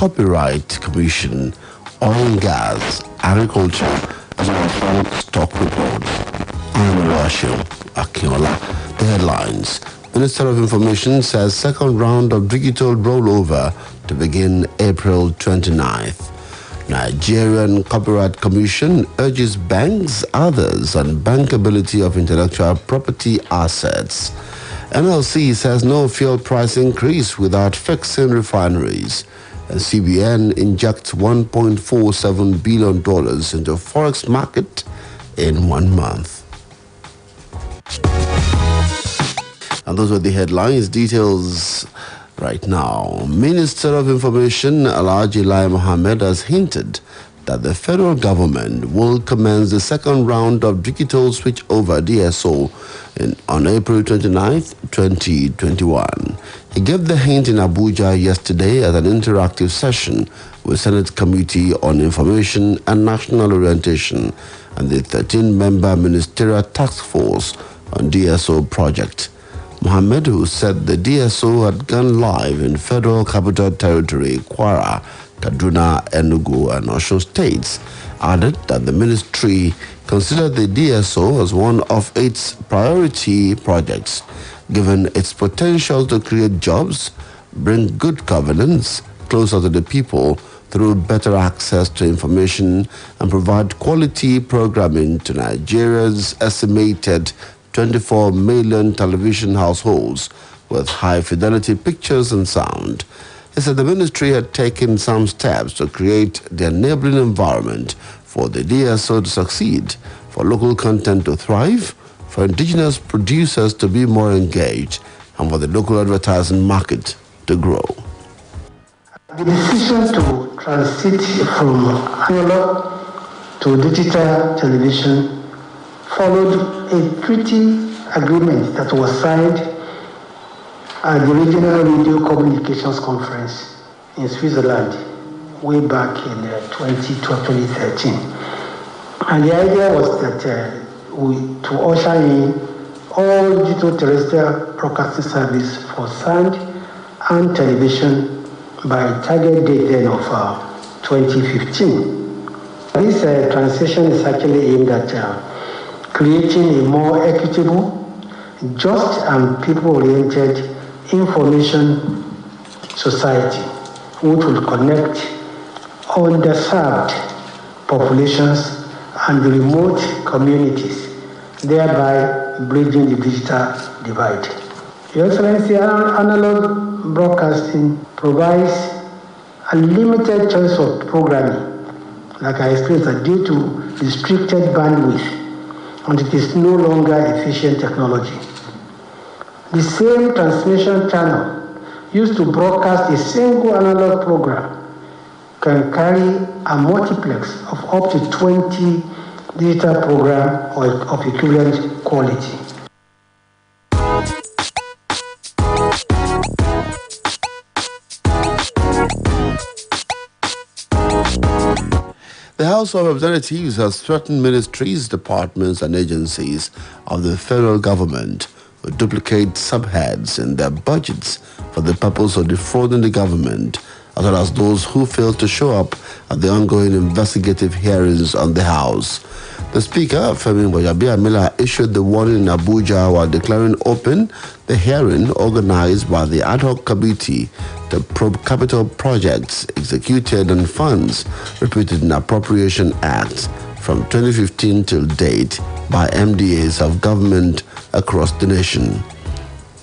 Copyright Commission, Oil and Gas, Agriculture, as well as stock reports. I'm Oluwaseun Akinola. The headlines. Minister of Information says second round of digital rollover to begin April 29th. Nigerian Copyright Commission urges banks, others on bankability of intellectual property assets. NLC says no fuel price increase without fixing refineries. And CBN injects $1.47 billion into forex market in 1 month. And those were the headlines. Details right now. Minister of Information Alhaji Lai Mohammed has hinted that the federal government will commence the second round of digital switchover DSO on April 29, 2021. He gave the hint in Abuja yesterday at an interactive session with Senate Committee on Information and National Orientation and the 13-member Ministerial Task Force on DSO project. Mohammed, who said the DSO had gone live in Federal Capital Territory, Kwara, Kaduna, Enugu, and Osun states, added that the ministry considered the DSO as one of its priority projects, given its potential to create jobs, bring good governance closer to the people through better access to information, and provide quality programming to Nigeria's estimated 24 million television households with high-fidelity pictures and sound. He said the ministry had taken some steps to create the enabling environment for the DSO to succeed, for local content to thrive, for indigenous producers to be more engaged, and for the local advertising market to grow. The decision to transit from analog to digital television followed a treaty agreement that was signed at the Regional Radio Communications Conference in Switzerland way back in 2013. And the idea was that to usher in all digital terrestrial broadcasting service for sound and television by target date then of 2015. This transition is actually aimed at creating a more equitable, just and people-oriented information society which will connect underserved populations and remote communities, thereby bridging the digital divide. Your Excellency, analog broadcasting provides a limited choice of programming, like I explained, that due to restricted bandwidth, and it is no longer efficient technology. The same transmission channel used to broadcast a single analog program can carry a multiplex of up to 20 digital programs of equivalent quality. The House of Representatives has threatened ministries, departments, and agencies of the federal government with duplicate subheads in their budgets for the purpose of defrauding the government, as well as those who failed to show up at the ongoing investigative hearings on the House. The Speaker, Femi Gbajabiamila, issued the warning in Abuja while declaring open the hearing organized by the ad hoc committee to probe capital projects executed and funds repeated in Appropriation Act from 2015 till date by MDAs of government across the nation.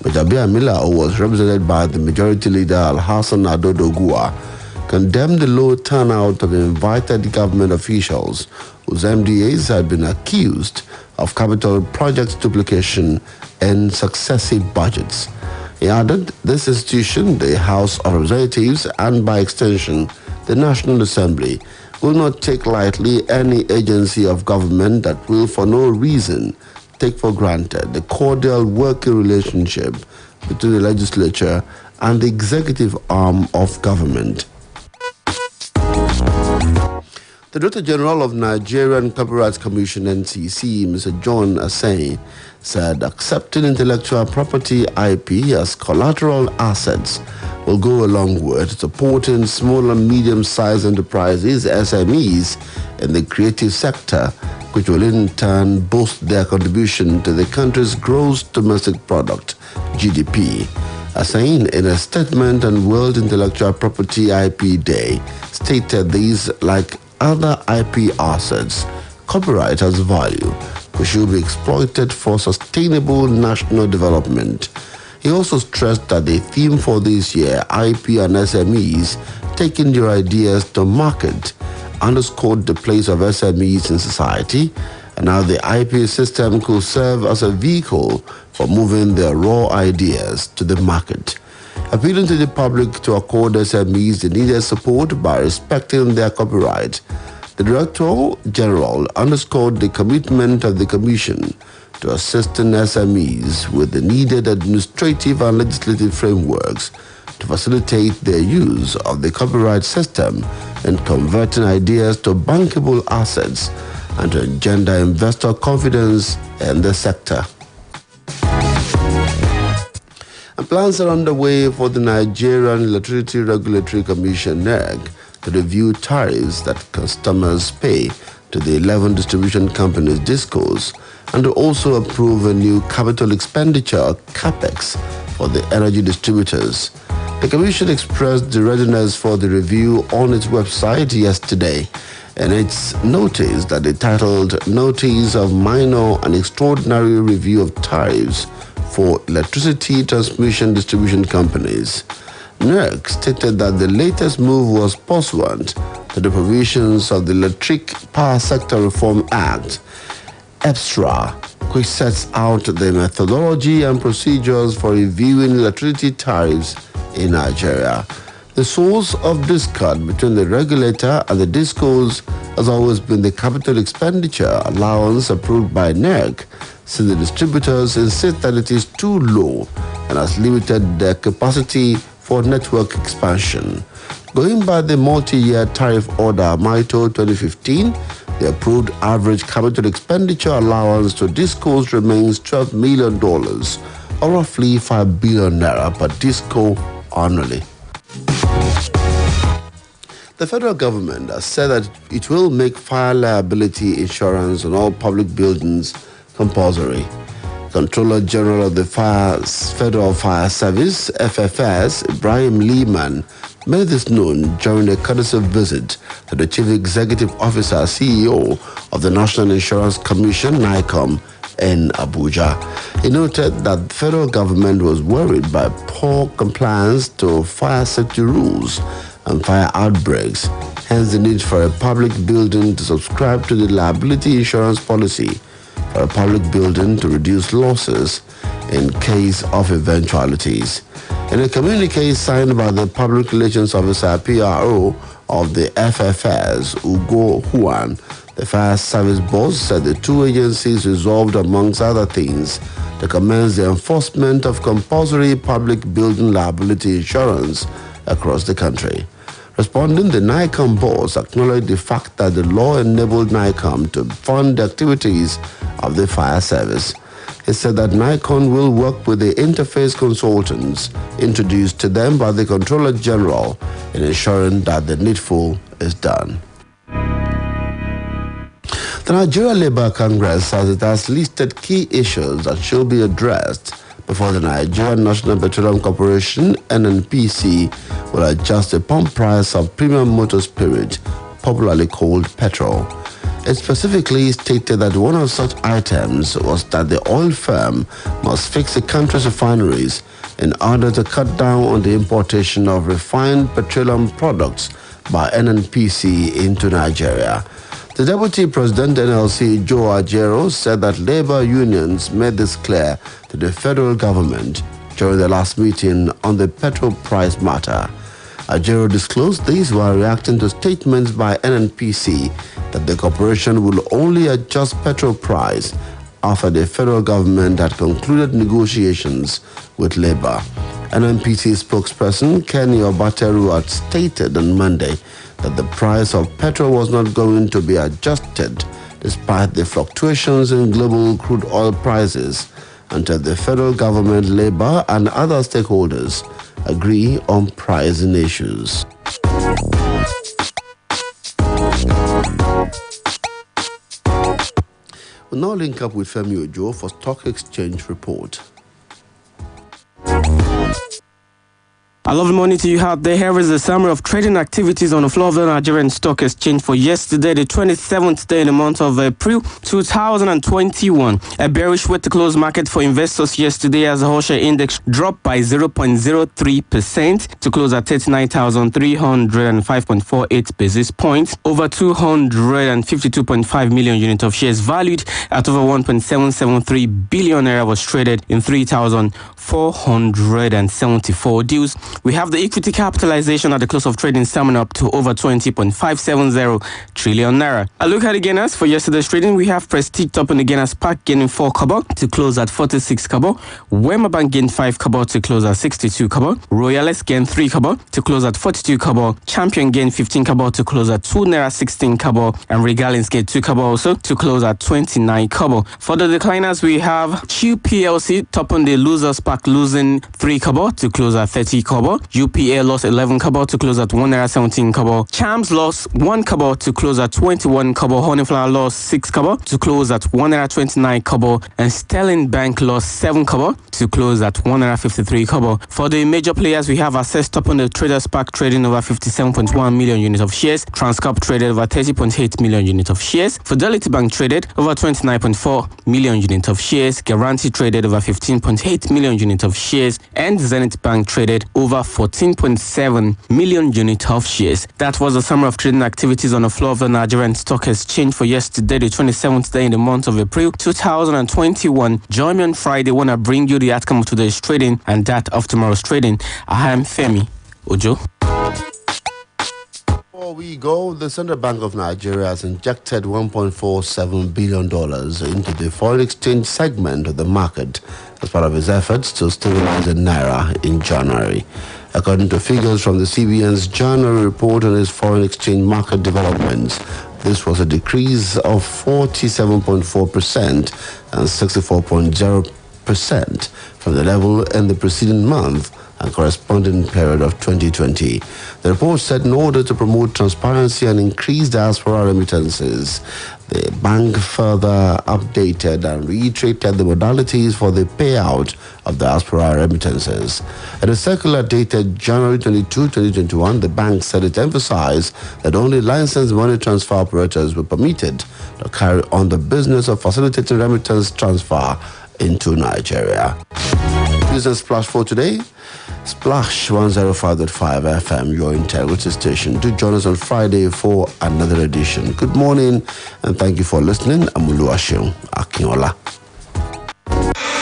Gbajabiamila, who was represented by the Majority Leader Alhassan Adodogua, condemned the low turnout of invited government officials whose MDAs had been accused of capital project duplication in successive budgets. He added this institution, the House of Representatives, and by extension, the National Assembly, will not take lightly any agency of government that will for no reason take for granted the cordial working relationship between the legislature and the executive arm of government. The Director General of Nigerian Copyright Commission, NCC, Mr. John Asane, said accepting intellectual property IP as collateral assets will go a long way to supporting small and medium-sized enterprises, SMEs, in the creative sector, which will in turn boost their contribution to the country's gross domestic product, GDP. Saying in a statement on World Intellectual Property IP Day, stated these, like other IP assets, copyright has value, which should be exploited for sustainable national development. He also stressed that the theme for this year, IP and SMEs, taking their ideas to market, underscored the place of SMEs in society and how the IP system could serve as a vehicle for moving their raw ideas to the market. Appealing to the public to accord SMEs the needed support by respecting their copyright, the Director General underscored the commitment of the Commission to assisting SMEs with the needed administrative and legislative frameworks to facilitate their use of the copyright system and converting ideas to bankable assets and to engender investor confidence in the sector. And plans are underway for the Nigerian Electricity Regulatory Commission, NERC, to review tariffs that customers pay to the 11 distribution companies' discos and to also approve a new capital expenditure, CAPEX, for the energy distributors. The Commission expressed the readiness for the review on its website yesterday, and its notice that they titled Notice of Minor and Extraordinary Review of Tariffs for Electricity Transmission Distribution Companies. NERC stated that the latest move was pursuant to the provisions of the Electric Power Sector Reform Act, EPSRA, which sets out the methodology and procedures for reviewing electricity tariffs in Nigeria. The source of discord between the regulator and the discos has always been the capital expenditure allowance approved by NERC, since the distributors insist that it is too low and has limited their capacity for network expansion. Going by the multi-year tariff order MITO 2015, the approved average capital expenditure allowance to discos remains $12 million, or roughly 5 billion naira per disco annually. The federal government has said that it will make fire liability insurance on all public buildings compulsory. Controller General of the Federal Fire Service, FFS, Ibrahim Lehman, made this known during a courtesy visit to the Chief Executive Officer, CEO of the National Insurance Commission, NICOM, in Abuja. He noted that the federal government was worried by poor compliance to fire safety rules and fire outbreaks, hence the need for a public building to subscribe to the liability insurance policy for a public building to reduce losses in case of eventualities. In a communique signed by the Public Relations Officer, PRO, of the FFS, Ugo Huan, the Fire Service boss said the two agencies resolved, amongst other things, to commence the enforcement of compulsory public building liability insurance across the country. Responding, the NICOM boss acknowledged the fact that the law enabled NICOM to fund the activities of the fire service. He said that NICOM will work with the interface consultants introduced to them by the Controller General in ensuring that the needful is done. The Nigeria Labour Congress says it has listed key issues that should be addressed before the Nigerian National Petroleum Corporation, NNPC, will adjust the pump price of premium motor spirit, popularly called petrol. It specifically stated that one of such items was that the oil firm must fix the country's refineries in order to cut down on the importation of refined petroleum products by NNPC into Nigeria. The Deputy President NLC, Joe Ajero, said that labor unions made this clear to the federal government during the last meeting on the petrol price matter. Ajero disclosed this while reacting to statements by NNPC that the corporation will only adjust petrol price after the federal government had concluded negotiations with labor. NNPC spokesperson Kenny Obateru had stated on Monday that the price of petrol was not going to be adjusted despite the fluctuations in global crude oil prices until the federal government, labor, and other stakeholders agree on pricing issues. We'll now link up with Femi Ojo for Stock Exchange Report. A lovely morning to you out there. Here is the summary of trading activities on the floor of the Nigerian Stock Exchange for yesterday, the 27th day in the month of April 2021. A bearish way to close market for investors yesterday as the whole share index dropped by 0.03% to close at 39,305.48 basis points. Over 252.5 million units of shares valued at over 1.773 billion naira was traded in 3,474 deals. We have the equity capitalization at the close of trading summing up to over 20.570 trillion naira. A look at the gainers for yesterday's trading. We have Prestige topping the gainers pack, gaining 4 kobo to close at 46 kobo. Wema Bank gained 5 kobo to close at 62 kobo. Royales gained 3 kobo to close at 42 kobo. Champion gained 15 kobo to close at 2 naira 16 kobo. And Regalins gained 2 kobo also to close at 29 kobo. For the decliners, we have Chew PLC topping the losers pack, losing 3 kobo to close at 30 kobo. UPA lost 11 kobo to close at 1 naira 17 kobo. Chams lost 1 kobo to close at 21 kobo. Honeyflower lost 6 kobo to close at 1 naira 29 kobo. And Sterling Bank lost 7 kobo to close at 1 naira 53 kobo. For the major players, we have Access top on the Traders Pack trading over 57.1 million units of shares. Transcorp traded over 30.8 million units of shares. Fidelity Bank traded over 29.4 million units of shares. Guarantee traded over 15.8 million units of shares. And Zenith Bank traded over 14.7 million units of shares. That was a summary of trading activities on the floor of the Nigerian Stock Exchange for yesterday, the 27th day in the month of April 2021. Join me on Friday when I bring you the outcome of today's trading and that of tomorrow's trading. I am Femi Ojo. Before we go, the Central Bank of Nigeria has injected $1.47 billion into the foreign exchange segment of the market as part of its efforts to stabilize the naira in January. According to figures from the CBN's January report on its foreign exchange market developments, this was a decrease of 47.4% and 64.0% from the level in the preceding month and corresponding period of 2020. The report said in order to promote transparency and increase diaspora remittances, the bank further updated and reiterated the modalities for the payout of diaspora remittances. In a circular dated January 22, 2021, the bank said it emphasized that only licensed money transfer operators were permitted to carry on the business of facilitating remittance transfer into Nigeria. Business Splash for today. Splash 105.5 FM, your integrity station. Do join us on Friday for another edition. Good morning and thank you for listening. I'm Oluwaseun Akinola.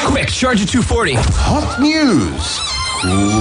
Quick, charge at 240. Hot news. Cool